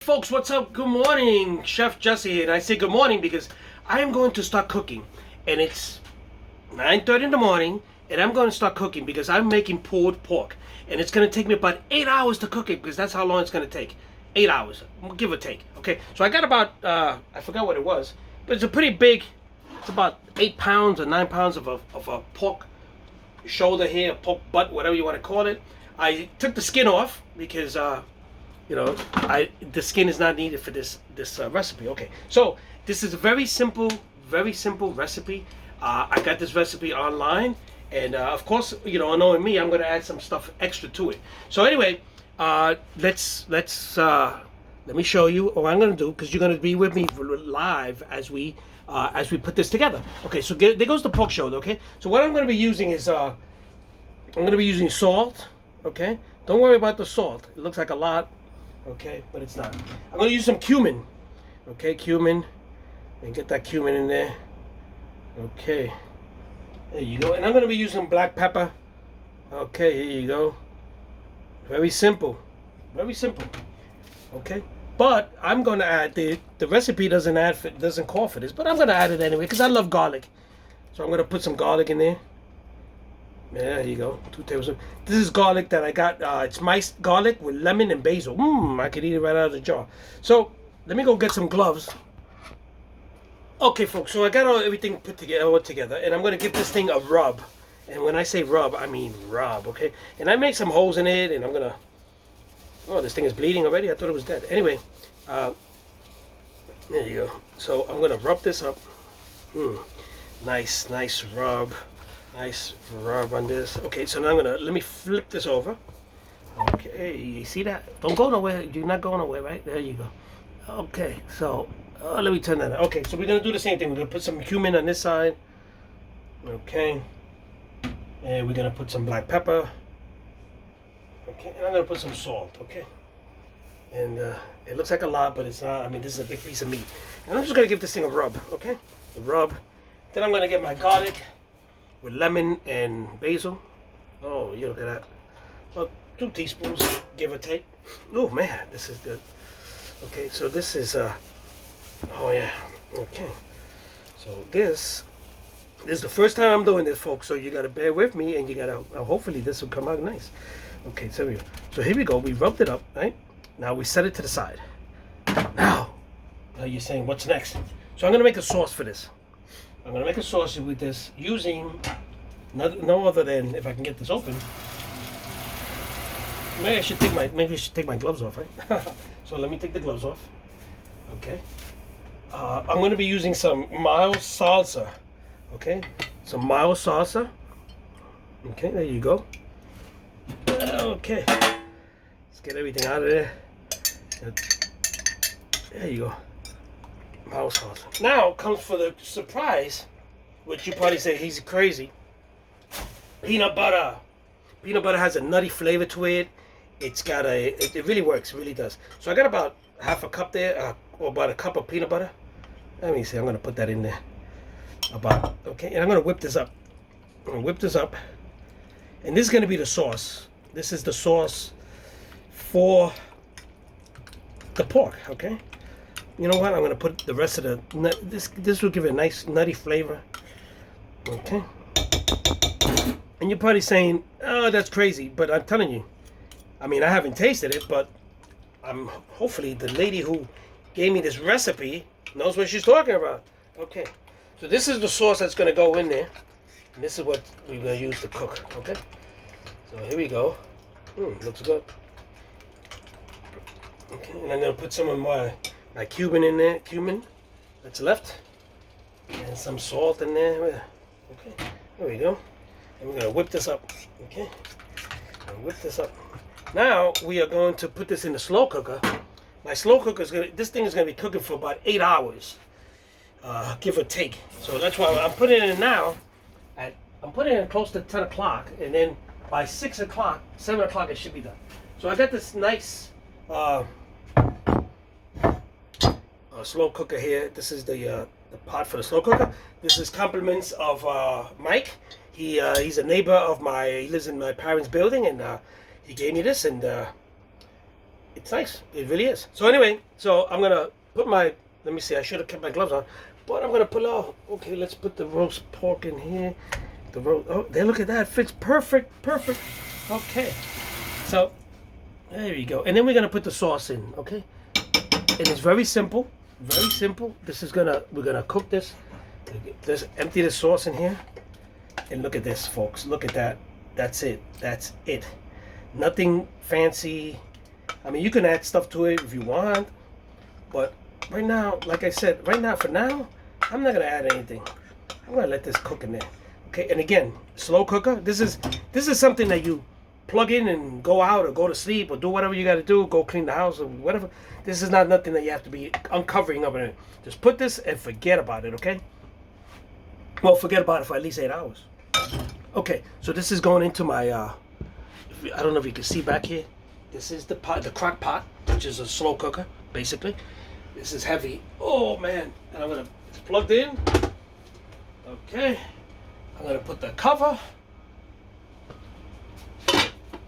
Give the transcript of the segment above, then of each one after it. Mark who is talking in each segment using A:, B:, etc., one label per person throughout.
A: Folks, what's up? Good morning. Chef Jesse here. And I say good morning because I am going to start cooking. And it's 9:30 in the morning. And I'm going to start cooking because I'm making pulled pork. And it's going to take me about 8 hours to cook it because that's how long it's going to take. 8 hours, give or take. Okay, so I got about, I forgot what it was. But it's a pretty big, it's about 8 pounds or 9 pounds of a pork shoulder here, pork butt, whatever you want to call it. I took the skin off because the skin is not needed for this recipe. Okay, so this is a very simple recipe. I got this recipe online, and of course, knowing me, I'm going to add some stuff extra to it. So anyway, let me show you what I'm going to do, because you're going to be with me live as we put this together. Okay, so there goes the pork shoulder. Okay, so what I'm going to be using is I'm going to be using salt. Okay, don't worry about the salt. It looks like a lot. Okay, but it's not. I'm going to use some cumin. Okay, cumin. And get that cumin in there. Okay. There you go. And I'm going to be using black pepper. Okay, here you go. Very simple. Very simple. Okay. But I'm going to add, the recipe doesn't call for this, but I'm going to add it anyway because I love garlic. So I'm going to put some garlic in there. Yeah, there you go. 2 tablespoons. This is garlic that I got. It's minced garlic with lemon and basil. I could eat it right out of the jar. So let me go get some gloves. Okay, folks. So I got everything put together, and I'm going to give this thing a rub. And when I say rub, I mean rub. Okay. And I made some holes in it, and I'm gonna. Oh, this thing is bleeding already. I thought it was dead. Anyway, there you go. So I'm gonna rub this up. Nice rub. Nice rub on this. Okay, so now let me flip this over. Okay, you see that? Don't go nowhere. You're not going nowhere, right? There you go. Okay, so let me turn that on. Okay, so we're gonna do the same thing. We're gonna put some cumin on this side. Okay, and we're gonna put some black pepper. Okay, and I'm gonna put some salt. Okay, and it looks like a lot, but it's not. I mean, this is a big piece of meat, and I'm just gonna give this thing a rub. Okay, a rub. Then I'm gonna get my garlic with lemon and basil. Oh, you look at that. Well, 2 teaspoons, give or take. Oh man, this is good. Okay, so this is oh yeah. Okay, so this is the first time I'm doing this, folks. So you gotta bear with me, and you gotta hopefully this will come out nice. Okay, so here we go. We rubbed it up, right? Now we set it to the side. Now you're saying, what's next? So I'm gonna make a sauce for this. I'm gonna make a sauce with this using no other than, if I can get this open. Maybe I should take my gloves off, right? So let me take the gloves off. Okay. I'm gonna be using some mild salsa. Okay, some mild salsa. Okay, there you go. Okay, let's get everything out of there. There you go. Mild salsa. Now comes for the surprise, which you probably say he's crazy. Peanut butter. Peanut butter has a nutty flavor to it. It really works, it really does. So I got about half a cup there, or about a cup of peanut butter. Let me see, I'm gonna put that in there. Okay, and I'm gonna whip this up. And this is gonna be the sauce. This is the sauce for the pork, okay? You know what? I'm gonna put the rest of this will give it a nice nutty flavor. Okay. And you're probably saying, oh, that's crazy, but I'm telling you, I mean, I haven't tasted it, but hopefully the lady who gave me this recipe knows what she's talking about. Okay. So this is the sauce that's gonna go in there. And this is what we're gonna use to cook, okay? So here we go. Looks good. Okay, and I'm gonna put some of my cumin in there, cumin that's left, and some salt in there. Okay, there we go. And we're gonna whip this up. Okay, whip this up. Now we are going to put this in the slow cooker. My slow cooker this thing is gonna be cooking for about 8 hours, give or take. So that's why I'm putting it in now. I'm putting it in close to 10 o'clock, and then by 6 o'clock, 7 o'clock, it should be done. So I got this nice slow cooker here. This is the pot for the slow cooker. This is compliments of Mike. He's a neighbor of he lives in my parents' building, and he gave me this, and It's nice. It really is. So anyway, so I'm gonna put my. Let me see. I should have kept my gloves on, but I'm gonna pull out. Okay, let's put the roast pork in here. The roast. Oh, there! Look at that. It fits perfect. Perfect. Okay. So there you go. And then we're gonna put the sauce in. Okay. And it's very simple. Very simple. We're gonna cook this. Just empty the sauce in here. And look at this, folks. Look at that. That's it. That's it. Nothing fancy. I mean, you can add stuff to it if you want, but right now, like I said, right now, for now, I'm not gonna add anything. I'm gonna let this cook in there. Okay, and again, slow cooker. This is something that you plug in and go out or go to sleep or do whatever you got to do. Go clean the house or whatever. This is not nothing that you have to be uncovering up in it. Just put this and forget about it. Okay. Well, forget about it for at least 8 hours. Okay, so this is going into my. I don't know if you can see back here. This is the pot, the crock pot, which is a slow cooker, basically. This is heavy. Oh man! And I'm gonna. It's plugged in. Okay. I'm gonna put the cover.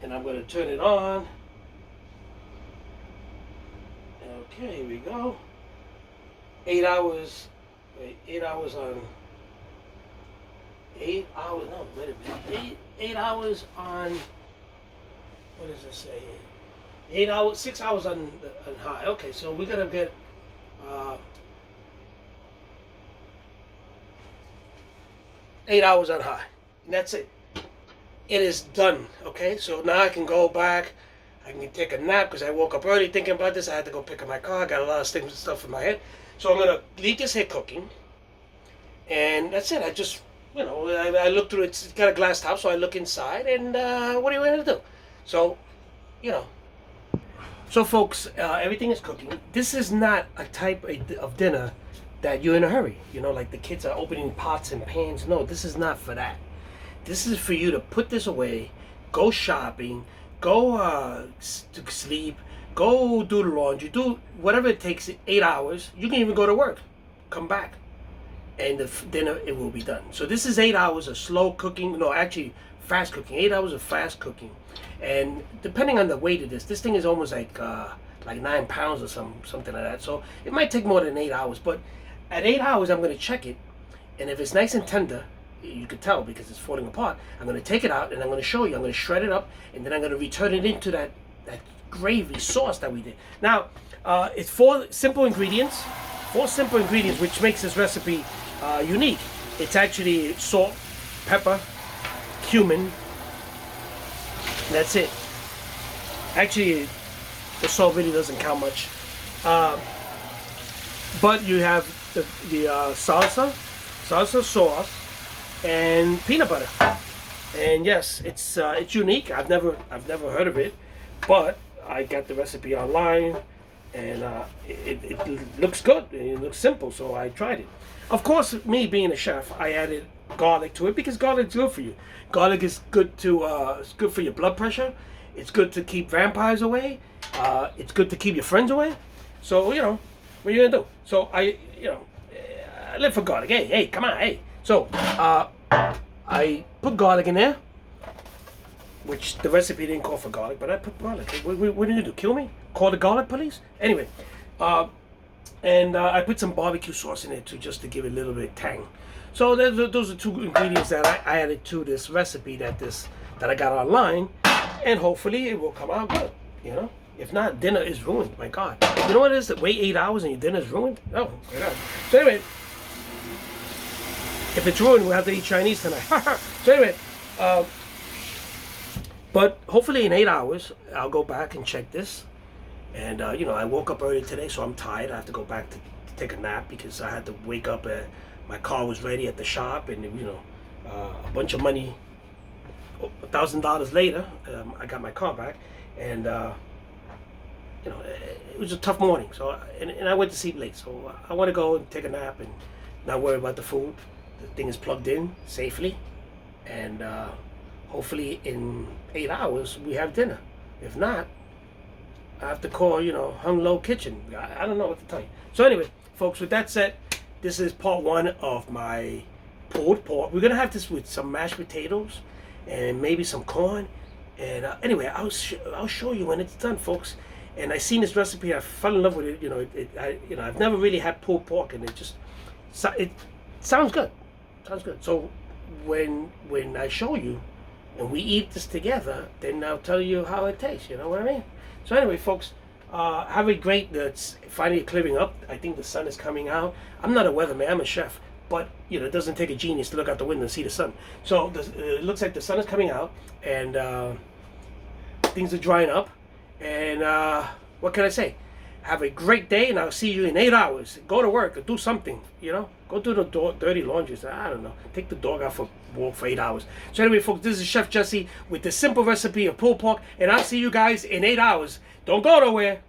A: And I'm gonna turn it on. Okay, here we go. 8 hours. Wait, 8 hours on. 8 hours. No, wait a minute. 8 hours on. What does it say? 8 hours, 6 hours on high. Okay, so we're gonna get 8 hours on high, and that's it. It is done. Okay, so now I can go back. I can take a nap because I woke up early thinking about this. I had to go pick up my car. I got a lot of things and stuff in my head, so I'm gonna leave this here cooking, and that's it. I just, I look through it. It's got a glass top, so I look inside, and what are you gonna do? So, So, folks, everything is cooking. This is not a type of dinner that you're in a hurry. Like the kids are opening pots and pans. No, this is not for that. This is for you to put this away, go shopping, go to sleep, go do the laundry, do whatever it takes. 8 hours. You can even go to work, come back, and the dinner, it will be done. So this is 8 hours of slow cooking. No, actually, fast cooking. 8 hours of fast cooking. And depending on the weight of this thing is almost like 9 pounds or something like that. So it might take more than 8 hours. But at 8 hours, I'm going to check it. And if it's nice and tender, you could tell because it's falling apart. I'm going to take it out and I'm going to show you. I'm going to shred it up. And then I'm going to return it into that gravy sauce that we did. Now, it's 4 simple ingredients. 4 simple ingredients, which makes this recipe unique. It's actually salt, pepper, cumin. That's it. Actually, the salt really doesn't count much. But you have the salsa sauce, and peanut butter. And yes, it's unique. I've never heard of it, but I got the recipe online, and it looks good. It looks simple, so I tried it. Of course, me being a chef, I added garlic to it because garlic's good for you. Garlic is good to it's good for your blood pressure. It's good to keep vampires away. It's good to keep your friends away. So what are you gonna do? So I live for garlic. Hey, come on, hey. So I put garlic in there, which the recipe didn't call for garlic, but I put garlic. What did you do? Kill me? Call the garlic police? Anyway, and I put some barbecue sauce in it too, just to give it a little bit of tang. So those are 2 ingredients that I added to this recipe that I got online, and hopefully it will come out good. If not, dinner is ruined. My God, you know what it is? That wait 8 hours and your dinner is ruined. Oh my God. So anyway, if it's ruined, we'll have to eat Chinese tonight. So anyway, but hopefully in 8 hours I'll go back and check this. And I woke up early today, so I'm tired. I have to go back to take a nap because I had to wake up at. My car was ready at the shop, and a bunch of money, $1,000 later, I got my car back, and it was a tough morning. So and I went to sleep late. So I want to go and take a nap and not worry about the food. The thing is plugged in safely, and hopefully in 8 hours we have dinner. If not, I have to call Hung Low Kitchen. I don't know what to tell you. So anyway, folks, with that said. This is part 1 of my pulled pork. We're gonna have this with some mashed potatoes and maybe some corn. And anyway, I'll show you when it's done, folks. and I seen this recipe. I fell in love with it. I've never really had pulled pork, and it sounds good. Sounds good. So when I show you, and we eat this together, then I'll tell you how it tastes. You know what I mean? So anyway, folks, have a great. It's finally clearing up. I think the sun is coming out. I'm not a weatherman. I'm a chef. But it doesn't take a genius to look out the window and see the sun. So it looks like the sun is coming out, and things are drying up. And what can I say? Have a great day, and I'll see you in 8 hours. Go to work or do something. Go do the dirty laundry. I don't know. Take the dog out for a walk for 8 hours. So anyway, folks, this is Chef Jesse with the simple recipe of pulled pork, and I'll see you guys in 8 hours. Don't go nowhere.